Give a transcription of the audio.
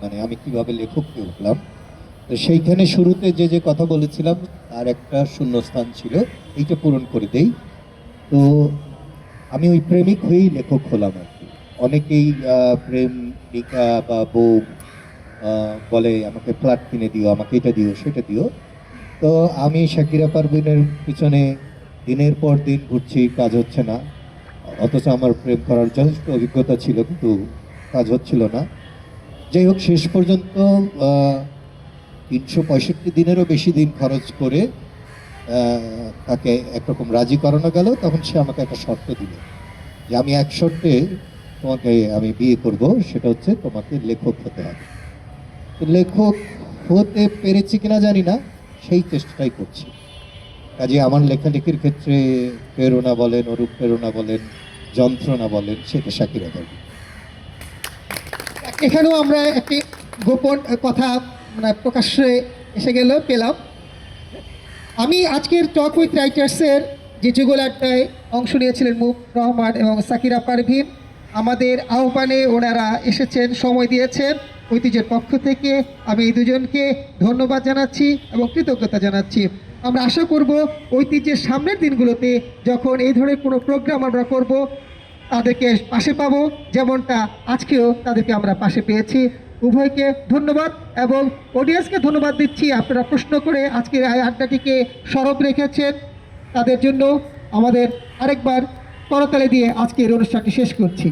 মানে আমি কিভাবে লেখক হয়ে উঠলাম। তো সেইখানে শুরুতে যে কথা বলেছিলাম আর একটা শূন্যস্থান ছিল, এইটা পূরণ করে দেই। তো আমি ওই প্রেমিক হয়েই লেখক হলাম আর কি। অনেকেই প্রেমিকা বা বউ বলে আমাকে ফ্ল্যাট কিনে দিও, আমাকে এটা দিও সেটা দিও। তো আমি শাকিরা পারভীনের পিছনে দিনের পর দিন ঘুরছি, কাজ হচ্ছে না। অথচ আমার প্রেম করার যথেষ্ট অভিজ্ঞতা ছিল, কিন্তু কাজ হচ্ছিল না। যাই হোক, শেষ পর্যন্ত 365 দিনেরও বেশি দিন খরচ করে তাকে একরকম রাজি করানো গেল। তখন সে আমাকে একটা শর্ত দিল যে আমি এক শর্তে তোমাকে আমি বিয়ে করব, সেটা হচ্ছে তোমাকে লেখক হতে হবে। তো লেখক হতে পেরেছি কিনা জানি না, সেই চেষ্টাটাই করছি। কাজে আমার লেখালেখির ক্ষেত্রে প্রেরণা বলেন, অনুপ্রেরণা বলেন, যন্ত্রণা বলেন, সেটা শাকিরা পারভীন। এখানেও আমরা একটি গোপন কথা মানে প্রকাশ্যে এসে গেল পেলাম। আমি আজকের টক উইথ রাইটার্সের যে যুগল আড্ডায় অংশ নিয়েছিলেন মুখ রহমান এবং সাকিরা পারভীন, আমাদের আহ্বানে ওনারা এসেছেন, সময় দিয়েছেন। ঐতিহ্যের পক্ষ থেকে আমি এই দুজনকে ধন্যবাদ জানাচ্ছি এবং কৃতজ্ঞতা জানাচ্ছি। আমরা আশা করব ঐতিহ্যের সামনের দিনগুলোতে যখন এই ধরনের কোনো প্রোগ্রাম আমরা করব, তাদেরকে পাশে পাবো, যেমনটা আজকেও তাদেরকে আমরা পাশে পেয়েছি। উভয়কে ধন্যবাদ এবং অডিয়েন্সকে ধন্যবাদ দিচ্ছি, আপনারা প্রশ্ন করে আজকের এই আড্ডাটিকে সরব রেখেছেন। তাদের জন্য আমাদের আরেকবার করতালি দিয়ে আজকের অনুষ্ঠানটি শেষ করছি।